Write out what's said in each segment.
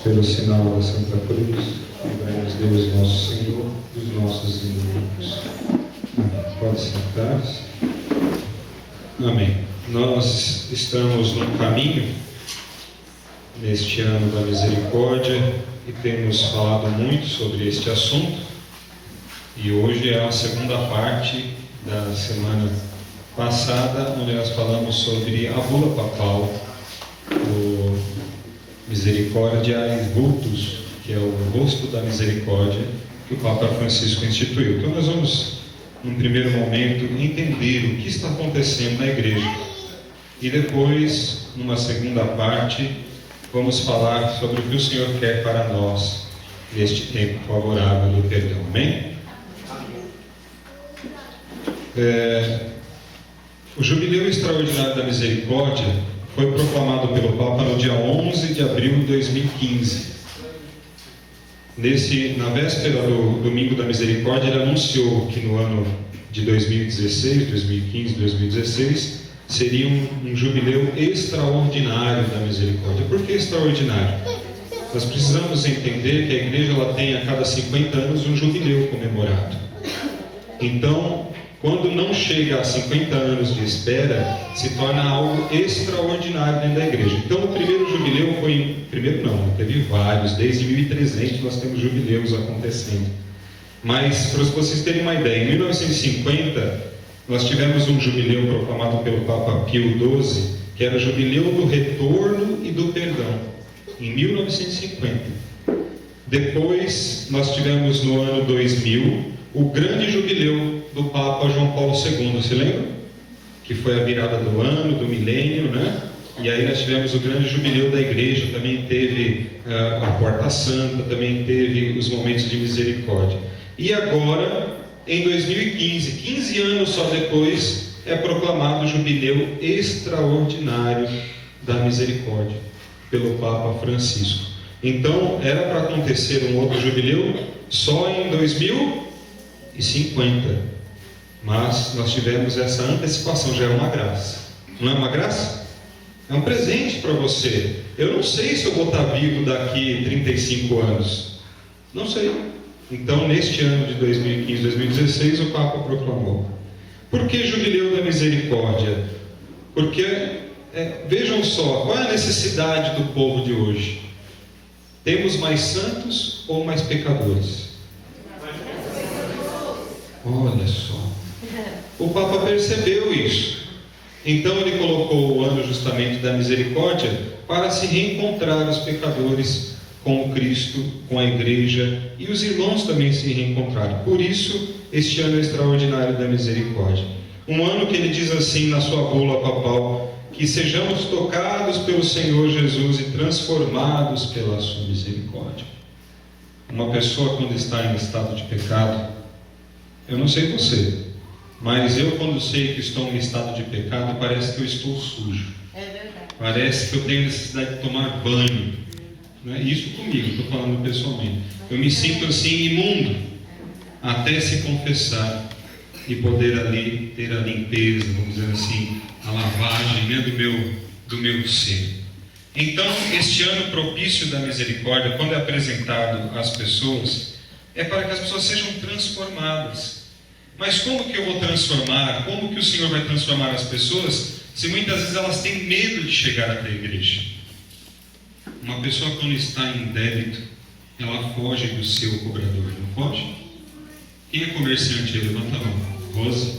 Pelo sinal da Santa Cruz, livrai-nos Deus nosso Senhor dos nossos inimigos. Pode sentar-se. Amém. Nós estamos no caminho, neste ano da misericórdia, e temos falado muito sobre este assunto. E hoje é a segunda parte da semana passada, onde nós falamos sobre a bula papal, o Misericordiae Vultus, que é o rosto da misericórdia que o Papa Francisco instituiu. Então nós vamos, num primeiro momento, entender o que está acontecendo na igreja. E depois, numa segunda parte, vamos falar sobre o que o Senhor quer para nós neste tempo favorável do perdão. Amém? O Jubileu Extraordinário da Misericórdia foi proclamado pelo Papa no dia 11 de abril de 2015. Na véspera do Domingo da Misericórdia, ele anunciou que no ano de 2016, 2015, 2016, seria um jubileu extraordinário da misericórdia. Por que extraordinário? Nós precisamos entender que a igreja ela tem a cada 50 anos um jubileu comemorado. Então, quando não chega a 50 anos de espera, se torna algo extraordinário dentro da igreja. Então, o primeiro jubileu foi... Primeiro não, teve vários. Desde 1300 nós temos jubileus acontecendo. Mas, para vocês terem uma ideia, em 1950, nós tivemos um jubileu proclamado pelo Papa Pio XII, que era o jubileu do retorno e do perdão, em 1950. Depois, nós tivemos no ano 2000, o grande jubileu do Papa João Paulo II, se lembra? Que foi a virada do ano, do milênio, né? E aí nós tivemos o grande jubileu da igreja, também teve a Porta Santa, também teve os momentos de misericórdia. E agora, em 2015, 15 anos só depois, é proclamado o jubileu extraordinário da misericórdia, pelo Papa Francisco. Então, era para acontecer um outro jubileu só em 2050. Mas nós tivemos essa antecipação, já é uma graça. Não é uma graça? É um presente para você. Eu não sei se eu vou estar vivo daqui 35 anos. Não sei. Então, neste ano de 2015, 2016, o Papa proclamou. Por que Jubileu da Misericórdia? Porque, vejam só, qual é a necessidade do povo de hoje? Temos mais santos ou mais pecadores? Olha só. O Papa percebeu isso. Então ele colocou o ano justamente da misericórdia para se reencontrar os pecadores com o Cristo, com a igreja, e os irmãos também se reencontrarem. Por isso, este ano extraordinário da misericórdia. Um ano que ele diz assim na sua bula papal, que sejamos tocados pelo Senhor Jesus e transformados pela sua misericórdia. Uma pessoa quando está em estado de pecado, eu não sei você, mas eu quando sei que estou em estado de pecado, parece que eu estou sujo. É verdade. Parece que eu tenho necessidade de tomar banho. Não é isso comigo, estou falando pessoalmente. Eu me sinto assim imundo, até se confessar e poder ali ter a limpeza, vamos dizer assim, a lavagem, né, do meu ser. Então, este ano propício da misericórdia, quando é apresentado às pessoas, é para que as pessoas sejam transformadas. Mas como que eu vou transformar? Como que o Senhor vai transformar as pessoas, se muitas vezes elas têm medo de chegar até a igreja? Uma pessoa quando está em débito, ela foge do seu cobrador, não foge? Quem é comerciante aí? Levanta a mão. Rosa?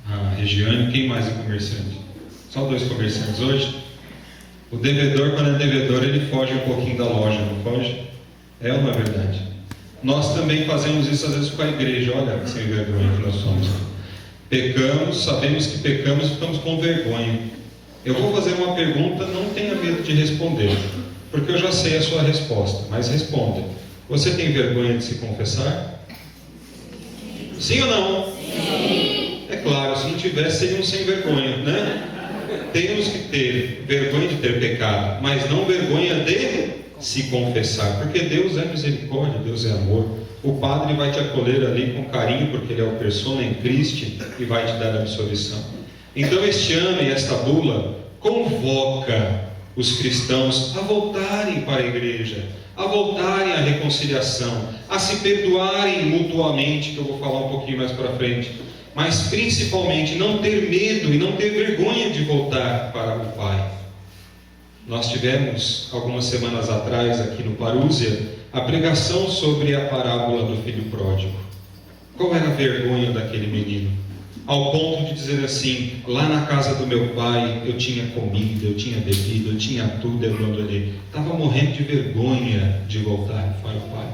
A Regiane? Quem mais é comerciante? Só 2 comerciantes hoje? O devedor, quando é devedor, ele foge um pouquinho da loja, não foge? É uma verdade. Nós também fazemos isso às vezes com a igreja. Olha, sem vergonha que nós somos. Pecamos, sabemos que pecamos e ficamos com vergonha. Eu vou fazer uma pergunta, não tenha medo de responder, porque eu já sei a sua resposta, mas responda. Você tem vergonha de se confessar? Sim ou não? Sim. É claro, se não tivesse, seria um sem vergonha, né? Temos que ter vergonha de ter pecado, mas não vergonha de se confessar, porque Deus é misericórdia, Deus é amor. O Padre vai te acolher ali com carinho, porque Ele é o persona em Cristo e vai te dar a absolvição. Então este ano, e esta bula convoca os cristãos a voltarem para a igreja, a voltarem à reconciliação, a se perdoarem mutuamente, que eu vou falar um pouquinho mais para frente, mas principalmente não ter medo e não ter vergonha de voltar para o Pai. Nós tivemos, algumas semanas atrás, aqui no Parúzia, a pregação sobre a parábola do filho pródigo. Qual era a vergonha daquele menino? Ao ponto de dizer assim: lá na casa do meu pai eu tinha comida, eu tinha bebida, eu tinha tudo, eu abandonei. Estava morrendo de vergonha de voltar para o Pai,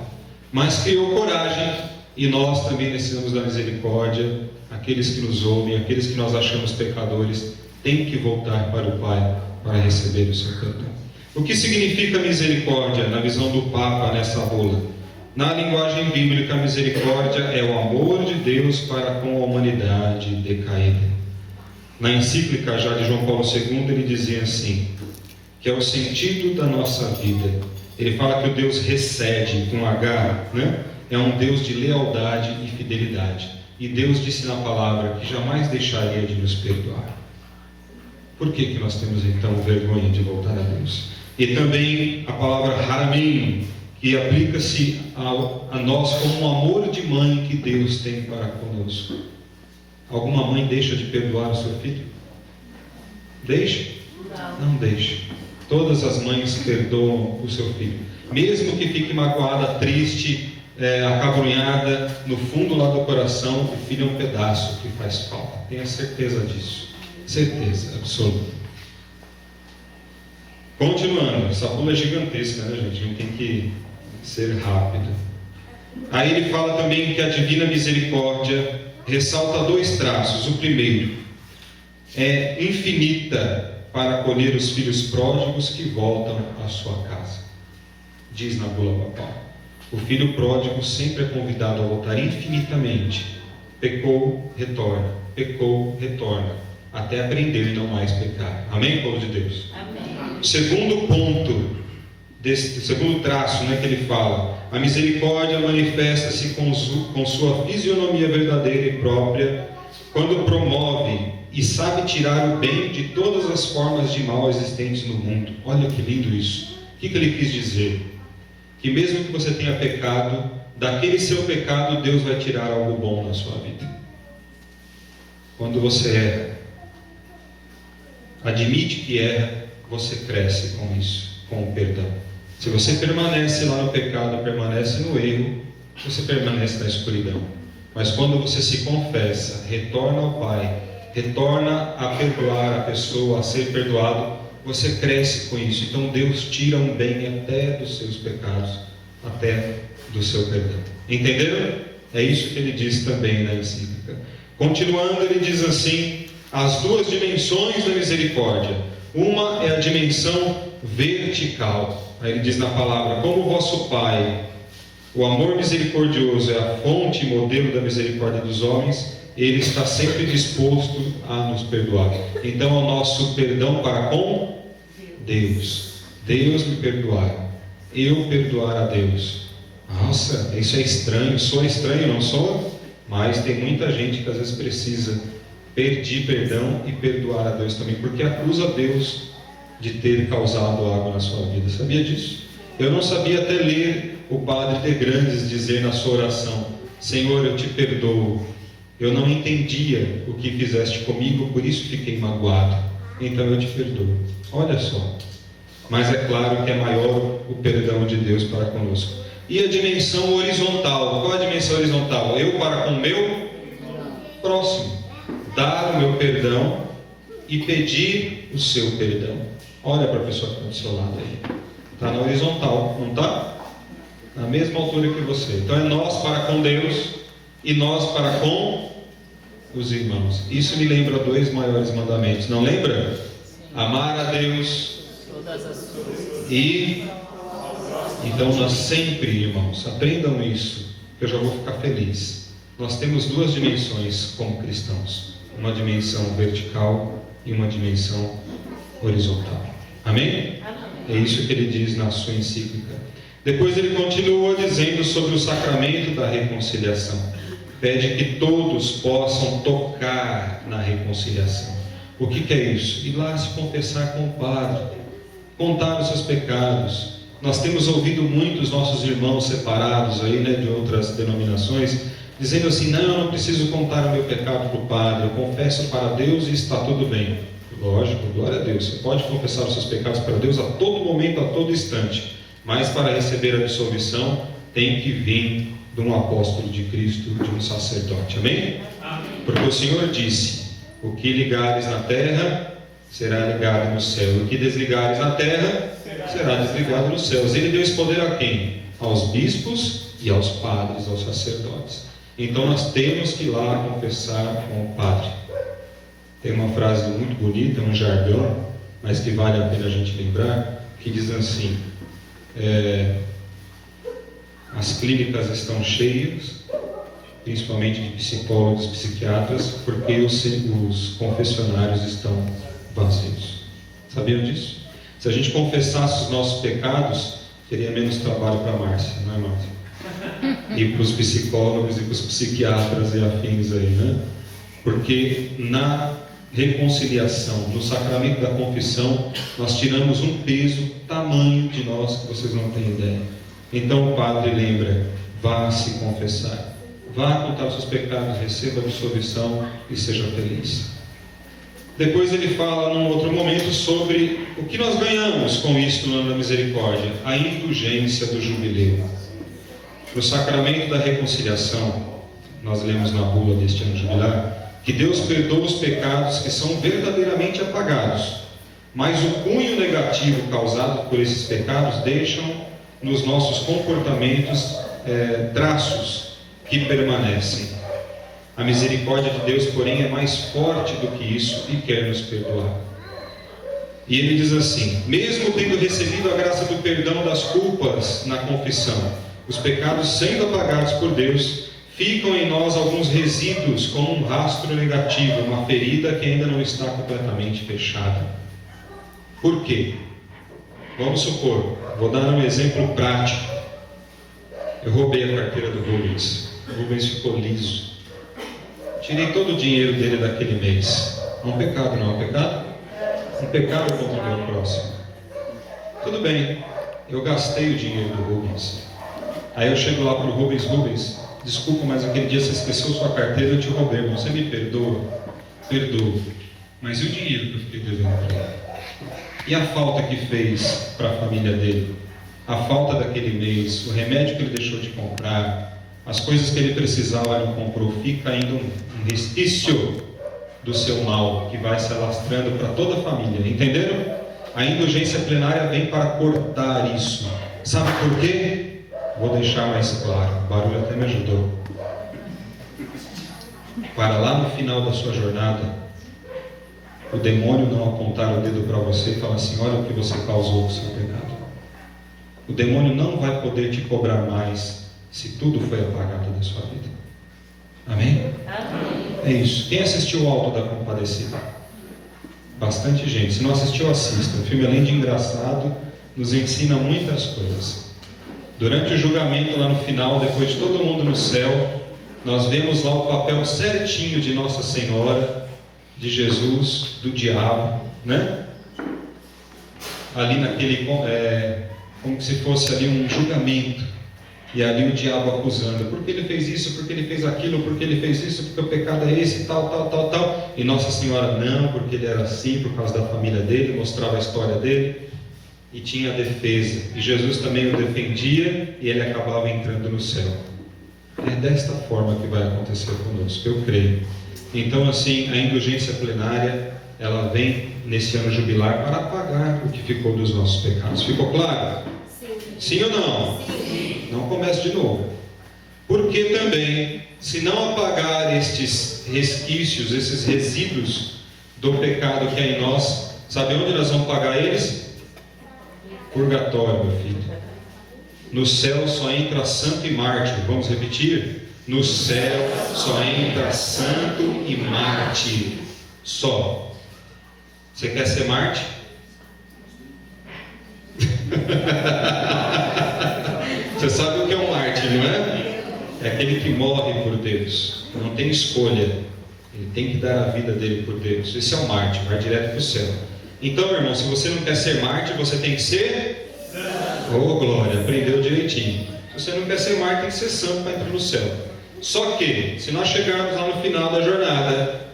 mas criou coragem. E nós também precisamos da misericórdia. Aqueles que nos ouvem, aqueles que nós achamos pecadores, têm que voltar para o Pai para receber o seu perdão. O que significa misericórdia na visão do Papa nessa bula? Na linguagem bíblica, a misericórdia é o amor de Deus para com a humanidade decaída. Na encíclica já de João Paulo II, ele dizia assim, que é o sentido da nossa vida. Ele fala que o Deus recede, com H, né? É um Deus de lealdade e fidelidade. E Deus disse na palavra que jamais deixaria de nos perdoar. Por que nós temos então vergonha de voltar a Deus? E também a palavra haramim, que aplica-se a nós como um amor de mãe que Deus tem para conosco. Alguma mãe deixa de perdoar o seu filho? Deixa? Não deixa. Todas as mães perdoam o seu filho. Mesmo que fique magoada, triste, acabrunhada, no fundo lá do coração, o filho é um pedaço que faz falta. Tenha certeza disso. Certeza absoluta. Continuando, essa bula é gigantesca, né, gente? A gente tem que ser rápido. Aí ele fala também que a divina misericórdia ressalta dois traços. O primeiro é infinita para acolher os filhos pródigos que voltam à sua casa. Diz na bula papal: o filho pródigo sempre é convidado a voltar infinitamente. Pecou, retorna. Pecou, retorna. Até aprender e não mais pecar. Amém, povo de Deus? Amém. O segundo ponto, o segundo traço, né, que ele fala: a misericórdia manifesta-se com sua fisionomia verdadeira e própria, quando promove e sabe tirar o bem de todas as formas de mal existentes no mundo. Olha que lindo isso. O que ele quis dizer? Que mesmo que você tenha pecado, daquele seu pecado Deus vai tirar algo bom na sua vida. Quando você erra, admite que erra, você cresce com isso, com o perdão. Se você permanece lá no pecado, permanece no erro, você permanece na escuridão. Mas quando você se confessa, retorna ao Pai, retorna a perdoar a pessoa, a ser perdoado, você cresce com isso. Então Deus tira um bem até dos seus pecados, até do seu perdão. Entenderam? É isso que ele diz também na encíclica. Continuando, ele diz assim: as duas dimensões da misericórdia. Uma é a dimensão vertical. Aí ele diz na palavra: como o vosso Pai, o amor misericordioso é a fonte e modelo da misericórdia dos homens, Ele está sempre disposto a nos perdoar. Então é o nosso perdão para com Deus. Deus me perdoar, eu perdoar a Deus. Nossa, isso é estranho. Sou estranho, não sou? Mas tem muita gente que às vezes precisa pedir perdão e perdoar a Deus também, porque acusa Deus de ter causado algo na sua vida. Sabia disso? Eu não sabia até ler o Padre de Grandes dizer na sua oração: Senhor, eu te perdoo. Eu não entendia o que fizeste comigo, por isso fiquei magoado. Então eu te perdoo. Olha só. Mas é claro que é maior o perdão de Deus para conosco. E a dimensão horizontal. Qual é a dimensão horizontal? Eu para com o meu próximo. Dar o meu perdão e pedir o seu perdão. Olha para a pessoa que está do seu lado aí. Está na horizontal, não está? Na mesma altura que você. Então é nós para com Deus e nós para com os irmãos. Isso me lembra dois maiores mandamentos. Não lembra? Amar a Deus e... Então nós sempre, irmãos, aprendam isso, que eu já vou ficar feliz. Nós temos duas dimensões como cristãos. Uma dimensão vertical e uma dimensão horizontal. Amém? É isso que ele diz na sua encíclica. Depois ele continua dizendo sobre o sacramento da reconciliação. Pede que todos possam tocar na reconciliação. O que é isso? Ir lá se confessar com o padre. contar os seus pecados. Nós temos ouvido muitos nossos irmãos separados aí, né, de outras denominações, dizendo assim: não, eu não preciso contar o meu pecado para o padre, eu confesso para Deus e está tudo bem. Lógico, glória a Deus, você pode confessar os seus pecados para Deus a todo momento, a todo instante, mas para receber a absolvição tem que vir de um apóstolo de Cristo, de um sacerdote. Amém? Porque o Senhor disse: o que ligares na terra será ligado no céu, o que desligares na terra será desligado nos céus. Ele deu esse poder a quem? Aos bispos e aos padres, aos sacerdotes. Então nós temos que ir lá confessar com o padre. Tem uma frase muito bonita, um jargão, mas que vale a pena a gente lembrar, que diz assim: as clínicas estão cheias, principalmente de psicólogos, psiquiatras, porque os confessionários estão vazios. Sabiam disso? Se a gente confessasse os nossos pecados, teria menos trabalho para a Márcia, não é, Márcia? E para os psicólogos e para os psiquiatras e afins aí, né? Porque na reconciliação, no sacramento da confissão, nós tiramos um peso tamanho de nós que vocês não têm ideia. Então o padre lembra: vá se confessar, vá contar os seus pecados, receba a absolvição e seja feliz. Depois ele fala num outro momento sobre o que nós ganhamos com isto no ano da misericórdia: a indulgência do jubileu. No sacramento da reconciliação, nós lemos na bula deste ano jubilar que Deus perdoa os pecados que são verdadeiramente apagados, mas o cunho negativo causado por esses pecados deixam nos nossos comportamentos traços que permanecem. A misericórdia de Deus, porém, é mais forte do que isso e quer nos perdoar. E ele diz assim: mesmo tendo recebido a graça do perdão das culpas na confissão, os pecados sendo apagados por Deus, ficam em nós alguns resíduos como um rastro negativo, uma ferida que ainda não está completamente fechada. Por quê? Vamos supor, vou dar um exemplo prático. Eu roubei a carteira do Rubens. O Rubens ficou liso. Tirei todo o dinheiro dele daquele mês. É um pecado, não é um pecado? Um pecado contra o meu próximo. Tudo bem, eu gastei o dinheiro do Rubens. Aí eu chego lá para o Rubens: Rubens, desculpa, mas aquele dia você esqueceu sua carteira, eu te roubei. Você me perdoa? Perdoa. Mas e o dinheiro que eu fiquei devendo para ele? E a falta que fez para a família dele? A falta daquele mês, o remédio que ele deixou de comprar, as coisas que ele precisava e não comprou, fica ainda um resquício do seu mal que vai se alastrando para toda a família. Entenderam? A indulgência plenária vem para cortar isso. Sabe por quê? Vou deixar mais claro. O barulho até me ajudou. Para lá no final da sua jornada, o demônio não apontar o dedo para você e falar assim: olha o que você causou com o seu pecado. O demônio não vai poder te cobrar mais se tudo foi apagado da sua vida. Amém? Amém. É isso. Quem assistiu o Alto da Compadecida? Bastante gente. Se não assistiu, assista. O filme, além de engraçado, nos ensina muitas coisas. Durante o julgamento lá no final, depois de todo mundo no céu, nós vemos lá o papel certinho de Nossa Senhora, de Jesus, do diabo, né? Ali naquele, como se fosse ali um julgamento, e ali o diabo acusando: porque ele fez isso, porque ele fez aquilo, porque ele fez isso, porque o pecado é esse, tal, e Nossa Senhora: não, porque ele era assim, por causa da família dele, mostrava a história dele, e tinha a defesa, e Jesus também o defendia, e ele acabava entrando no céu. É desta forma que vai acontecer conosco, eu creio. Então, assim, a indulgência plenária, ela vem nesse ano jubilar para apagar o que ficou dos nossos pecados. Ficou claro? Sim. Sim ou não? Sim. Não comece de novo. Porque também, se não apagar estes resquícios, esses resíduos do pecado que há em nós, sabe onde nós vamos pagar eles? Purgatório, meu filho. No céu só entra santo e mártir. Vamos repetir? No céu só entra santo e mártir. Só. Você quer ser mártir? Você sabe o que é um mártir, não é? É aquele que morre por Deus. Não tem escolha. Ele tem que dar a vida dele por Deus. Esse é o mártir, vai direto para o céu. Então, irmão, se você não quer ser mártir, você tem que ser santo. Oh, glória, aprendeu direitinho. Se você não quer ser mártir, tem que ser santo para entrar no céu. Só que, se nós chegarmos lá no final da jornada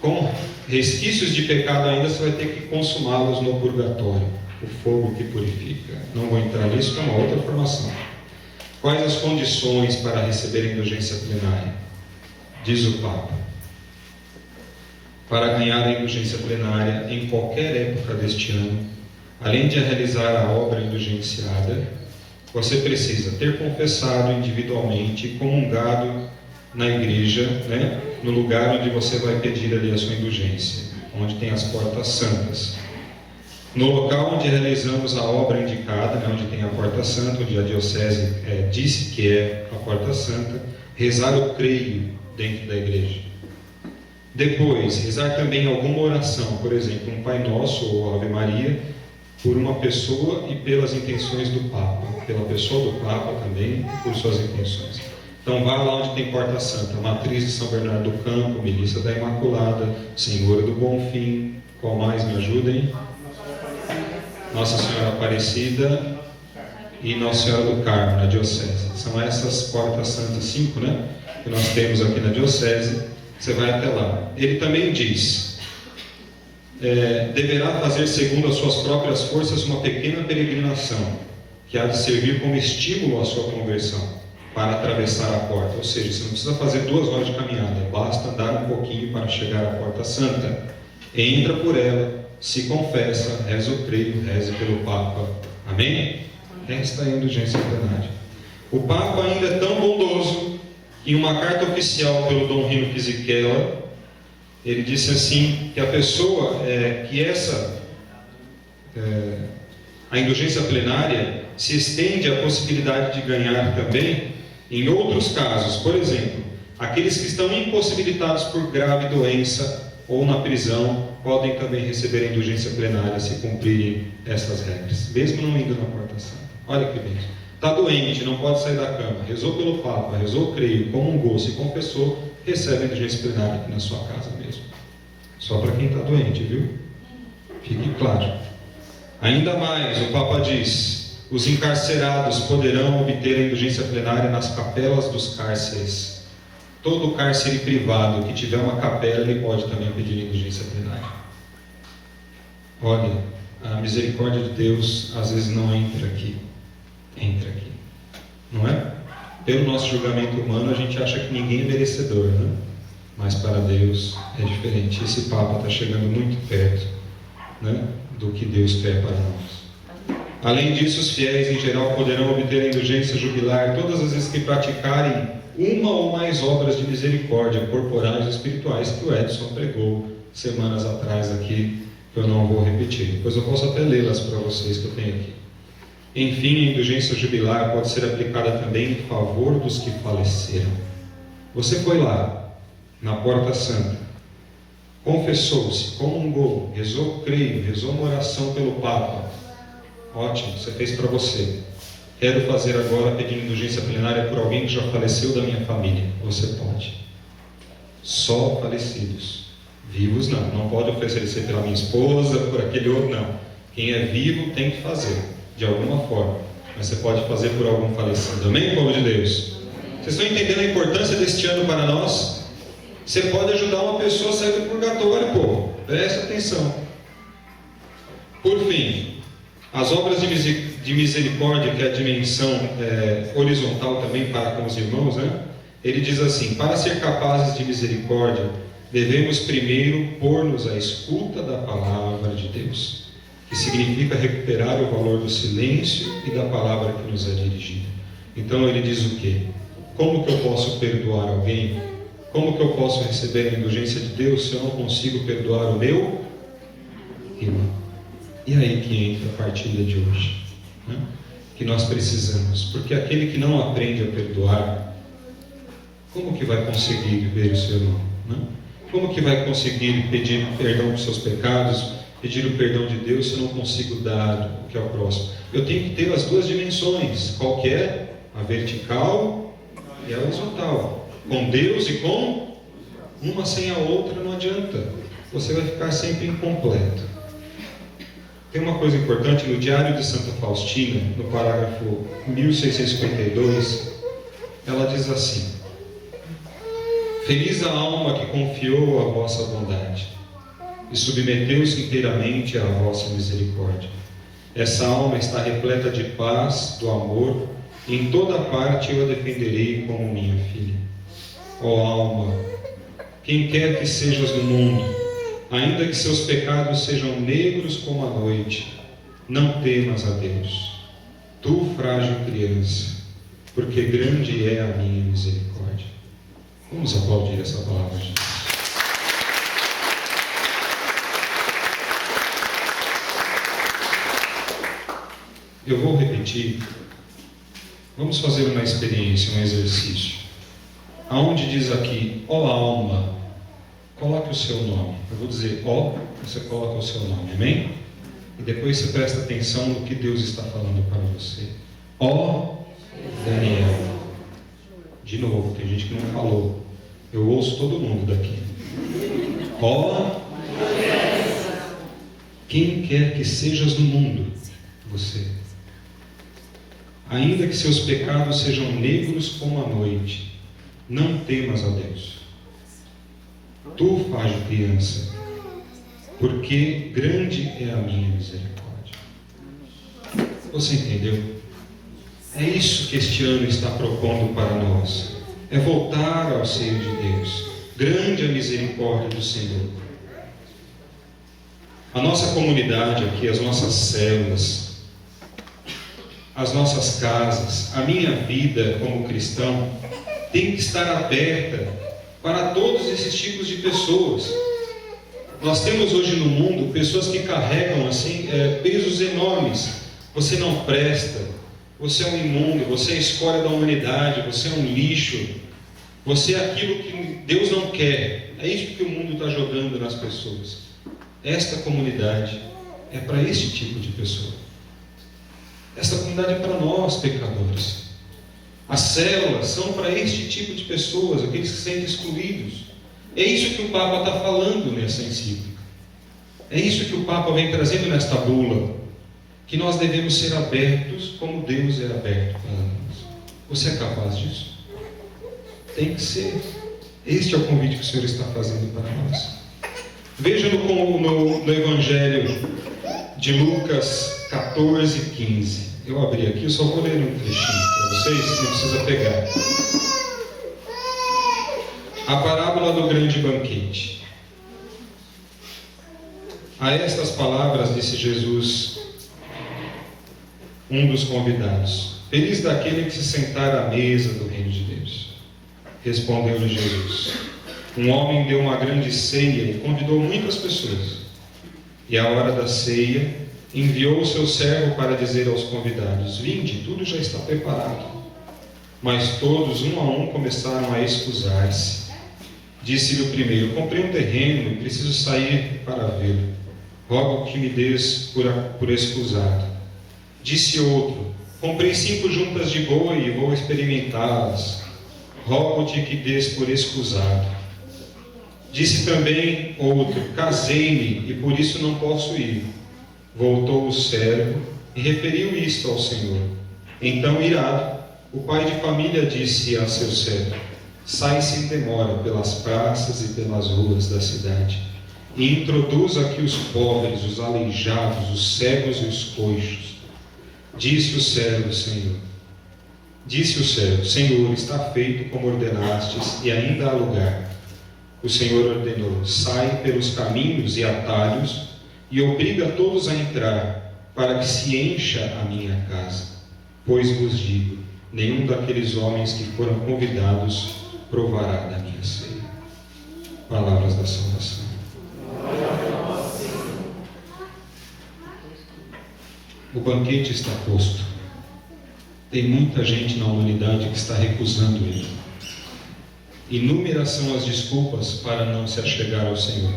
com resquícios de pecado ainda, você vai ter que consumá-los no purgatório, o fogo que purifica. Não vou entrar nisso, que é uma outra formação. Quais as condições para receber a indulgência plenária? Diz o Papa: para ganhar a indulgência plenária em qualquer época deste ano, além de realizar a obra indulgenciada, você precisa ter confessado individualmente e comungado na igreja, né, no lugar onde você vai pedir ali a sua indulgência, onde tem as portas santas. No local onde realizamos a obra indicada, né, onde tem a porta santa, onde a diocese disse que é a porta santa, rezar o creio dentro da igreja. Depois, rezar também alguma oração, por exemplo, um Pai Nosso ou Ave Maria, por uma pessoa e pelas intenções do Papa, pela pessoa do Papa também, por suas intenções. Então vá lá onde tem porta santa, Matriz de São Bernardo do Campo, Milícia da Imaculada, Senhora do Bonfim, qual mais me ajudem? Nossa Senhora Aparecida e Nossa Senhora do Carmo, na diocese. São essas portas santas, 5, né, que nós temos aqui na diocese. Você vai até lá. Ele também diz: deverá fazer segundo as suas próprias forças uma pequena peregrinação, que há de servir como estímulo à sua conversão, para atravessar a porta. Ou seja, você não precisa fazer 2 horas de caminhada, basta andar um pouquinho para chegar à porta santa. Entra por ela, se confessa, reza o creio, reze pelo Papa. Amém? Esta é a indulgência plenária. O Papa ainda é tão bondoso que em uma carta oficial pelo Dom Rino Fisichella, ele disse assim, que a pessoa, a indulgência plenária se estende à possibilidade de ganhar também em outros casos. Por exemplo, aqueles que estão impossibilitados por grave doença ou na prisão podem também receber a indulgência plenária se cumprirem essas regras, mesmo não indo na porta santa. Olha que bem. Está doente, não pode sair da cama, rezou pelo Papa, rezou o creio, comungou, se confessou, recebe a indulgência plenária aqui na sua casa mesmo. Só para quem está doente, viu? Fique claro. Ainda mais, o Papa diz: os encarcerados poderão obter a indulgência plenária nas capelas dos cárceres. Todo cárcere privado que tiver uma capela, ele pode também pedir indulgência plenária. Olha, a misericórdia de Deus às vezes não entra aqui. Entra aqui, não é? Pelo nosso julgamento humano, a gente acha que ninguém é merecedor, né? Mas para Deus é diferente. Esse Papa está chegando muito perto, né, do que Deus quer para nós. Além disso, os fiéis em geral poderão obter a indulgência jubilar todas as vezes que praticarem uma ou mais obras de misericórdia, corporais e espirituais, que o Edson pregou semanas atrás aqui, que eu não vou repetir. Depois eu posso até lê-las para vocês que eu tenho aqui. Enfim, a indulgência jubilar pode ser aplicada também em favor dos que faleceram. Você foi lá, na porta santa, confessou-se, comungou, rezou creio, rezou uma oração pelo Papa. Ótimo, você fez para você. Quero fazer agora pedindo indulgência plenária por alguém que já faleceu da minha família. Você pode. Só falecidos. Vivos não. Não pode oferecer pela minha esposa, por aquele outro, não. Quem é vivo tem que fazer, de alguma forma. Mas você pode fazer por algum falecido. Amém, povo de Deus? Vocês estão entendendo a importância deste ano para nós? Você pode ajudar uma pessoa a sair do purgatório, povo. Preste atenção. Por fim, as obras de misericórdia, que é a dimensão horizontal também para com os irmãos, né? Ele diz assim: para ser capazes de misericórdia, devemos primeiro pôr-nos à escuta da palavra de Deus, que significa recuperar o valor do silêncio e da palavra que nos é dirigida. Então ele diz o quê? Como que eu posso perdoar alguém? Como que eu posso receber a indulgência de Deus se eu não consigo perdoar o meu irmão? E aí que entra a partilha de hoje, né? Que nós precisamos, porque aquele que não aprende a perdoar, como que vai conseguir viver o seu irmão, né? Como que vai conseguir pedir perdão dos seus pecados, pedir o perdão de Deus, se eu não consigo dar o que é o próximo? Eu tenho que ter as duas dimensões, qual que é? A vertical e a horizontal. Com Deus e com uma sem a outra não adianta. Você vai ficar sempre incompleto. Tem uma coisa importante no Diário de Santa Faustina, no parágrafo 1652, ela diz assim: feliz a alma que confiou a vossa bondade e submeteu-se inteiramente à vossa misericórdia. Essa alma está repleta de paz, do amor, e em toda parte eu a defenderei como minha filha. Ó alma, quem quer que sejas no mundo, ainda que seus pecados sejam negros como a noite, não temas a Deus, tu frágil criança, porque grande é a minha misericórdia. Vamos aplaudir essa palavra de Deus. Eu vou repetir. Vamos fazer uma experiência, um exercício. Aonde diz aqui, ó alma, coloque o seu nome. Eu vou dizer ó, você coloca o seu nome, amém? E depois você presta atenção no que Deus está falando para você. Ó Daniel. De novo, tem gente que não falou. Eu ouço todo mundo daqui. Ó, quem quer que sejas no mundo, você. Ainda que seus pecados sejam negros como a noite, não temas a Deus. Tu frágil criança, porque grande é a minha misericórdia. Você entendeu? É isso que este ano está propondo para nós. É voltar ao seio de Deus. Grande a misericórdia do Senhor. A nossa comunidade aqui, as nossas células, as nossas casas, a minha vida como cristão, tem que estar aberta para todos esses tipos de pessoas. Nós temos hoje no mundo pessoas que carregam assim pesos enormes. Você não presta, você é um imundo, você é a escória da humanidade, você é um lixo, você é aquilo que Deus não quer. É isso que o mundo está jogando nas pessoas. Esta comunidade é para este tipo de pessoa. Esta comunidade é para nós, pecadores. As células são para este tipo de pessoas, aqueles que se sentem excluídos. É isso que o Papa está falando nessa encíclica. É isso que o Papa vem trazendo nesta bula. Que nós devemos ser abertos como Deus é aberto para nós. Você é capaz disso? Tem que ser. Este é o convite que o Senhor está fazendo para nós. Veja no Evangelho de Lucas 14, 15. Eu abri aqui, eu só vou ler um trechinho para vocês, não precisa pegar. A parábola do grande banquete. A estas palavras disse Jesus, um dos convidados: feliz daquele que se sentar à mesa do reino de Deus. Respondeu-lhe Jesus: um homem deu uma grande ceia e convidou muitas pessoas. E à hora da ceia, enviou o seu servo para dizer aos convidados: vinde, tudo já está preparado. Mas todos, um a um, começaram a excusar-se. Disse-lhe o primeiro: comprei um terreno e preciso sair para vê-lo. Rogo que me des por excusado. Disse outro: comprei 5 juntas de boi e vou experimentá-las. Rogo-te que des por excusado. Disse também outro: casei-me e por isso não posso ir. Voltou o servo e referiu isto ao Senhor. Então, irado, o pai de família disse a seu servo: sai sem demora pelas praças e pelas ruas da cidade e introduz aqui os pobres, os aleijados, os cegos e os coxos. Disse o servo: Senhor, está feito como ordenastes e ainda há lugar. O Senhor ordenou: sai pelos caminhos e atalhos e obriga todos a entrar, para que se encha a minha casa. Pois vos digo, nenhum daqueles homens que foram convidados provará da minha ceia. Palavras da salvação. O banquete está posto. Tem muita gente na humanidade que está recusando ele. Inúmeras são as desculpas para não se achegar ao Senhor.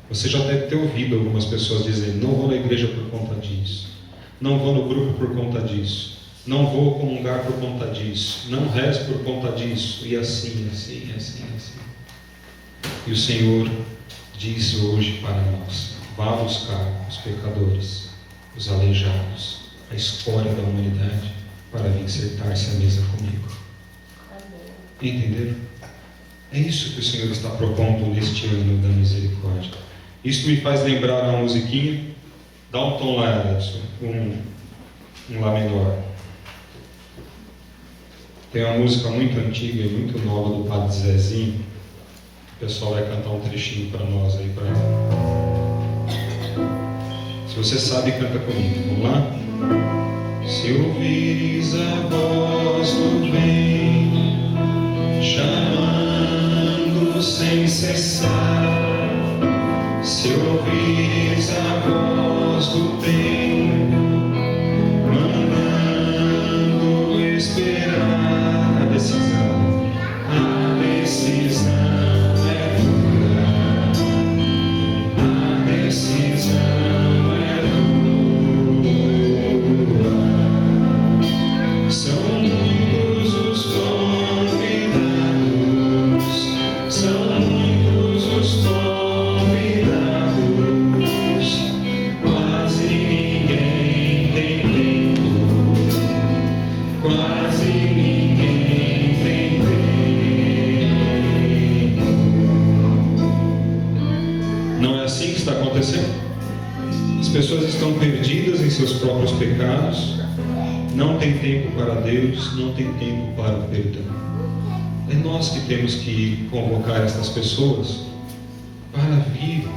Você já deve ter ouvido algumas pessoas dizendo: não vou na igreja por conta disso, não vou no grupo por conta disso, não vou comungar por conta disso, não rezo por conta disso, e assim. E o Senhor diz hoje para nós: vá buscar os pecadores, os aleijados, a escória da humanidade, para vir sentar-se à mesa comigo. Entenderam? É isso que o Senhor está propondo neste ano da misericórdia. Isso me faz lembrar uma musiquinha. Dá um tom lá, Edson, um Lá menor. Tem uma música muito antiga e muito nova do Padre Zezinho. O pessoal vai cantar um trechinho para nós aí. Se você sabe, canta comigo. Vamos lá? Se ouvires a voz do bem, chamando sem cessar, se ouvires a voz do bem, mandando esperar, a decisão é tua, a decisão é tua. São muitos os convidados, são muitos os convidados, quase ninguém tem tempo, quase ninguém tem tempo. Não é assim que está acontecendo? As pessoas estão perdidas em seus próprios pecados, não tem tempo para Deus, não tem tempo para o perdão. É nós que temos que convocar essas pessoas para vir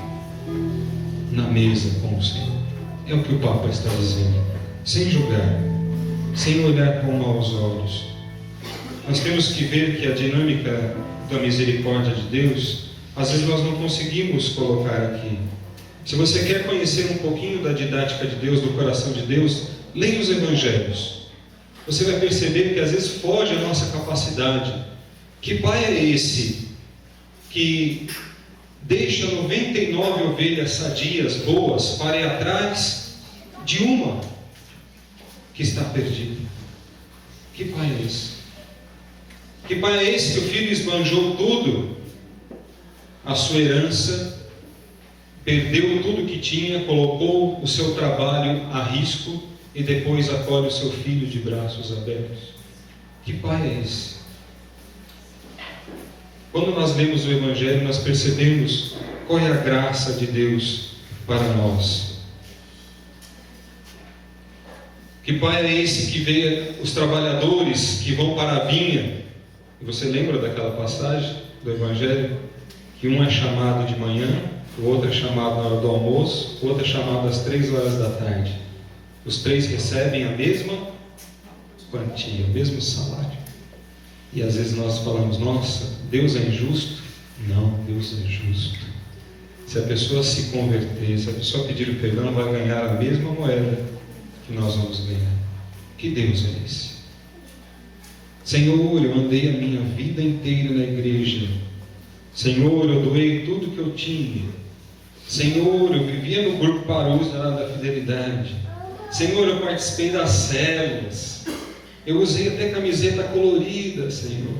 na mesa com o Senhor. É o que o Papa está dizendo, sem julgar, sem olhar com maus olhos. Nós temos que ver que a dinâmica da misericórdia de Deus, às vezes nós não conseguimos colocar aqui. Se você quer conhecer um pouquinho da didática de Deus, do coração de Deus, leia os Evangelhos. Você vai perceber que às vezes foge a nossa capacidade. Que pai é esse que deixa 99 ovelhas sadias, boas, para ir atrás de uma que está perdida? Que pai é esse? Que pai é esse que o filho esbanjou tudo, a sua herança, perdeu tudo que tinha, colocou o seu trabalho a risco e depois acolhe o seu filho de braços abertos? Que pai é esse? Quando nós lemos o Evangelho, nós percebemos qual é a graça de Deus para nós. Que pai é esse que vê os trabalhadores que vão para a vinha? E você lembra daquela passagem do Evangelho? Que um é chamado de manhã, o outro é chamado na hora do almoço, o outro é chamado às 3 horas da tarde. Os 3 recebem a mesma quantia, o mesmo salário. E às vezes nós falamos, nossa, Deus é injusto? Não, Deus é justo. Se a pessoa se converter, se a pessoa pedir o perdão, vai ganhar a mesma moeda que nós vamos ganhar. Que Deus é esse? Senhor, eu andei a minha vida inteira na igreja. Senhor, eu doei tudo que eu tinha. Senhor, eu vivia no grupo Parousia da Fidelidade. Senhor, eu participei das células. Eu usei até camiseta colorida, Senhor.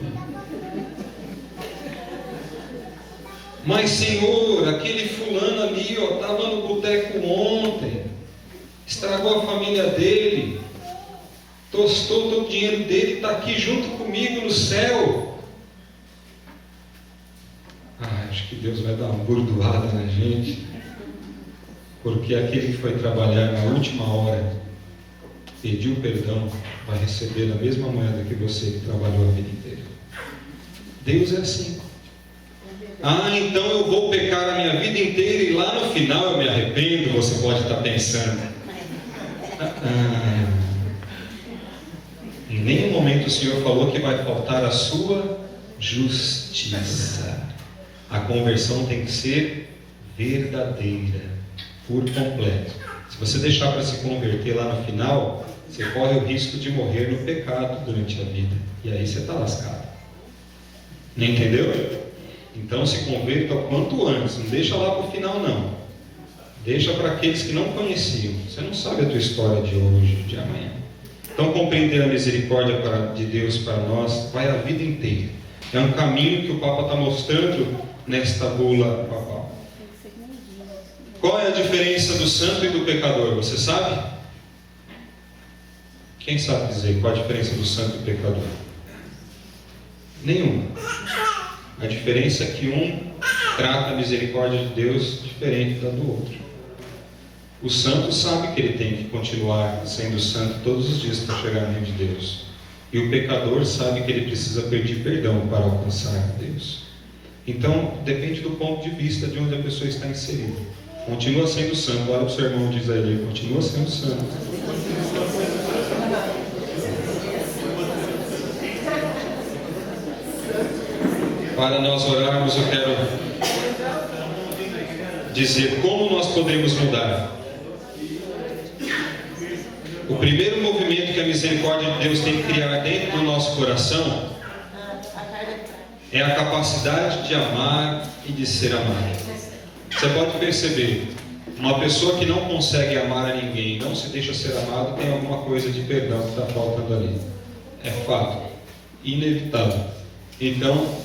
Mas, Senhor, aquele fulano ali, estava no boteco ontem, estragou a família dele, tostou todo o dinheiro dele, está aqui junto comigo no céu. Acho que Deus vai dar uma bordoada na gente, porque aquele que foi trabalhar na última hora, pediu perdão, vai receber a mesma moeda que você que trabalhou a vida inteira. Deus é assim. Então eu vou pecar a minha vida inteira e lá no final eu me arrependo, você pode estar pensando. Em nenhum momento o Senhor falou que vai faltar a sua justiça. A conversão tem que ser verdadeira, por completo. Se você deixar para se converter lá no final, você corre o risco de morrer no pecado durante a vida. E aí você está lascado. Não entendeu? Então se converta o quanto antes. Não deixa lá para o final, não. Deixa para aqueles que não conheciam. Você não sabe a tua história de hoje, de amanhã. Então compreender a misericórdia de Deus para nós vai a vida inteira. É um caminho que o Papa está mostrando nesta bula papal. Qual é a diferença do santo e do pecador? Você sabe? Quem sabe dizer qual a diferença do santo e do pecador? Nenhuma. A diferença é que um trata a misericórdia de Deus diferente da do outro. O santo sabe que ele tem que continuar sendo santo todos os dias para chegar no reino de Deus. E o pecador sabe que ele precisa pedir perdão para alcançar Deus. Então, depende do ponto de vista de onde a pessoa está inserida. Continua sendo santo. Olha o seu irmão, diz a ele, continua sendo santo. Para nós orarmos, eu quero dizer como nós podemos mudar. O primeiro movimento que a misericórdia de Deus tem que criar dentro do nosso coração é a capacidade de amar e de ser amado. Você pode perceber, uma pessoa que não consegue amar a ninguém, não se deixa ser amado, tem alguma coisa de perdão que está faltando ali. É fato, inevitável. Então,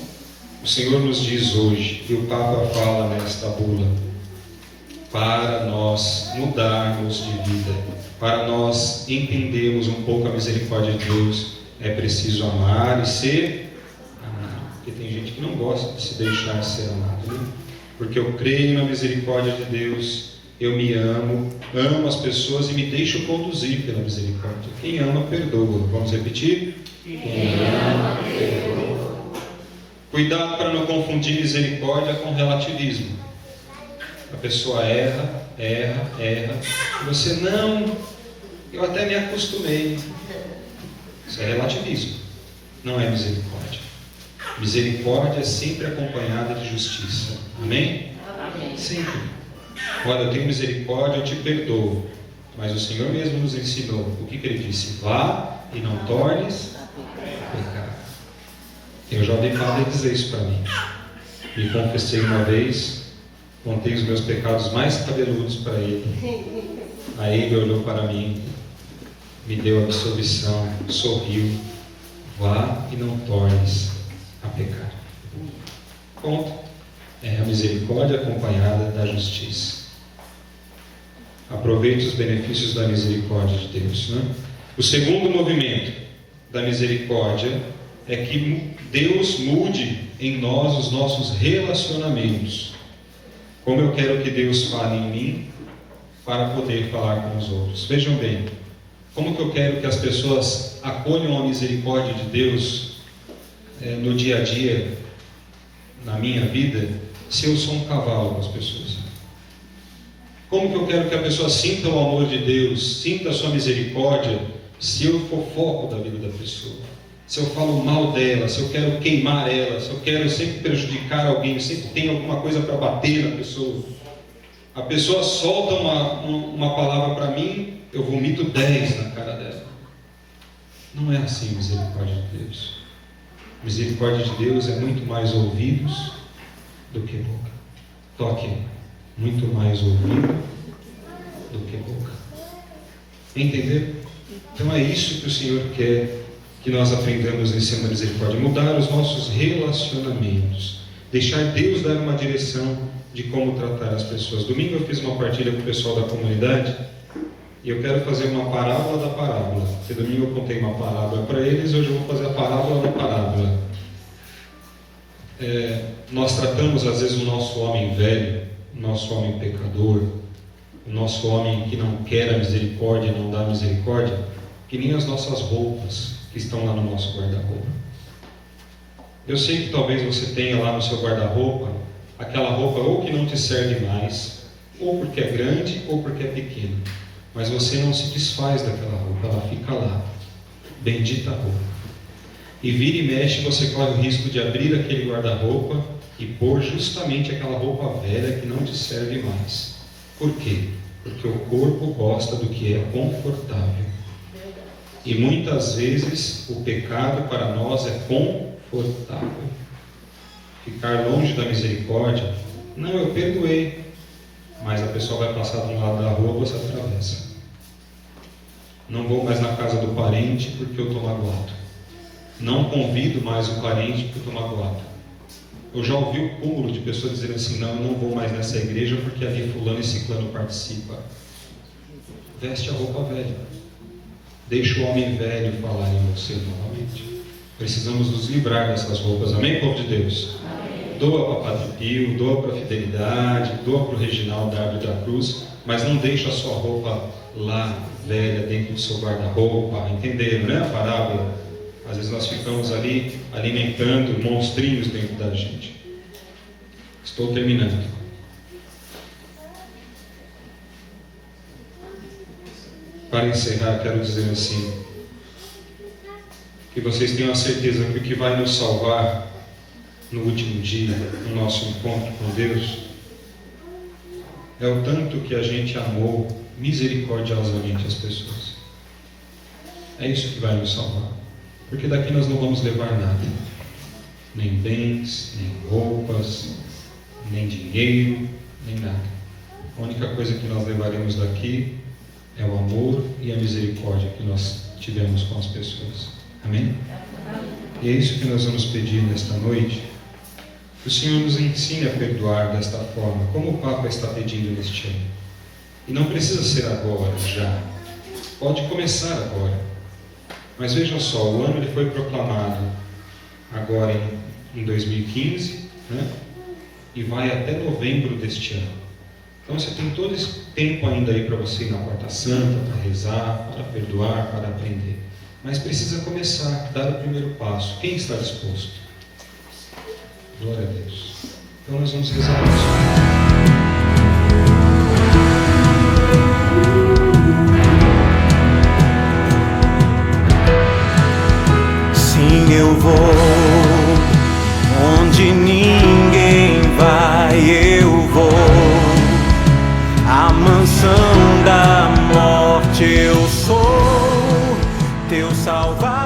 o Senhor nos diz hoje, e o Papa fala nesta bula, para nós mudarmos de vida, para nós entendermos um pouco a misericórdia de Deus, é preciso amar e ser amado. Porque tem gente que não gosta de se deixar ser amado, né? Porque eu creio na misericórdia de Deus, eu me amo, amo as pessoas e me deixo conduzir pela misericórdia. Quem ama, perdoa. Vamos repetir? Quem ama, perdoa. Cuidado para não confundir misericórdia com relativismo. A pessoa erra, e você não, eu até me acostumei. Isso é relativismo, não é misericórdia. Misericórdia é sempre acompanhada de justiça. Amém? Amém. Sempre. Olha, eu tenho misericórdia, eu te perdoo. Mas o Senhor mesmo nos ensinou. O que ele disse? Vá e não tornes a pecar. Eu já ouvi Padre dizer isso para mim. Me confessei uma vez, contei os meus pecados mais cabeludos para ele. Aí ele olhou para mim, me deu a absolvição, sorriu. Vá e não tornes a pecar. Ponto. É a misericórdia acompanhada da justiça. Aproveite os benefícios da misericórdia de Deus, né? O segundo movimento da misericórdia é que Deus mude em nós os nossos relacionamentos. Como eu quero que Deus fale em mim para poder falar com os outros. Vejam bem, como que eu quero que as pessoas acolham a misericórdia de Deus no dia a dia, na minha vida, se eu sou um cavalo com as pessoas? Como que eu quero que a pessoa sinta o amor de Deus, sinta a sua misericórdia, se eu fofoco da vida da pessoa? Se eu falo mal dela, se eu quero queimar ela, se eu quero sempre prejudicar alguém, sempre tem alguma coisa para bater na pessoa. A pessoa solta uma palavra para mim, eu vomito 10 na cara dela. Não é assim a misericórdia de Deus. A misericórdia de Deus é muito mais ouvidos do que boca. Toque, muito mais ouvido do que boca. Entendeu? Então é isso que o Senhor quer que nós aprendamos em cima da misericórdia. Mudar os nossos relacionamentos. Deixar Deus dar uma direção de como tratar as pessoas. Domingo eu fiz uma partilha com o pessoal da comunidade e eu quero fazer uma parábola da parábola. Porque domingo eu contei uma parábola para eles, hoje eu vou fazer a parábola da parábola. Nós tratamos às vezes o nosso homem velho, o nosso homem pecador, o nosso homem que não quer a misericórdia, não dá misericórdia, que nem as nossas roupas que estão lá no nosso guarda-roupa. Eu sei que talvez você tenha lá no seu guarda-roupa aquela roupa ou que não te serve mais, ou porque é grande, ou porque é pequena, mas você não se desfaz daquela roupa, ela fica lá. Bendita roupa. E vira e mexe, você corre o risco de abrir aquele guarda-roupa e pôr justamente aquela roupa velha que não te serve mais. Por quê? Porque o corpo gosta do que é confortável. E muitas vezes o pecado para nós é confortável. Ficar longe da misericórdia, não, eu perdoei, mas a pessoa vai passar de um lado da rua, você atravessa. Não vou mais na casa do parente porque eu estou magoado. Não convido mais o parente porque eu estou magoado. Eu já ouvi o cúmulo de pessoas dizendo assim: não, eu não vou mais nessa igreja porque ali fulano e ciclano participa. Veste a roupa velha. Deixa o homem velho falar em você novamente. Precisamos nos livrar dessas roupas. Amém, povo de Deus? Amém. Doa para Padre Pio, doa para a Fidelidade, doa para o Reginaldo W da Cruz, mas não deixa a sua roupa lá, velha, dentro do seu guarda-roupa. Entenderam, né, a parábola? Às vezes nós ficamos ali alimentando monstrinhos dentro da gente. Estou terminando. Para encerrar, quero dizer assim: que vocês tenham a certeza que o que vai nos salvar no último dia, no nosso encontro com Deus, é o tanto que a gente amou misericordiosamente as pessoas. É isso que vai nos salvar. Porque daqui nós não vamos levar nada. Nem bens, nem roupas, nem dinheiro, nem nada. A única coisa que nós levaremos daqui é o amor e a misericórdia que nós tivemos com as pessoas. Amém? E é isso que nós vamos pedir nesta noite. Que o Senhor nos ensine a perdoar desta forma, como o Papa está pedindo neste ano. E não precisa ser agora, já. Pode começar agora. Mas vejam só, o ano ele foi proclamado agora em 2015, né? E vai até novembro deste ano. Então você tem todo esse tempo ainda aí para você ir na Porta Santa, para rezar, para perdoar, para aprender. Mas precisa começar, dar o primeiro passo. Quem está disposto? Glória a Deus. Então nós vamos rezar isso. Sim, eu vou onde ninguém vai, eu vou. A mansão da morte eu sou, teu salvador.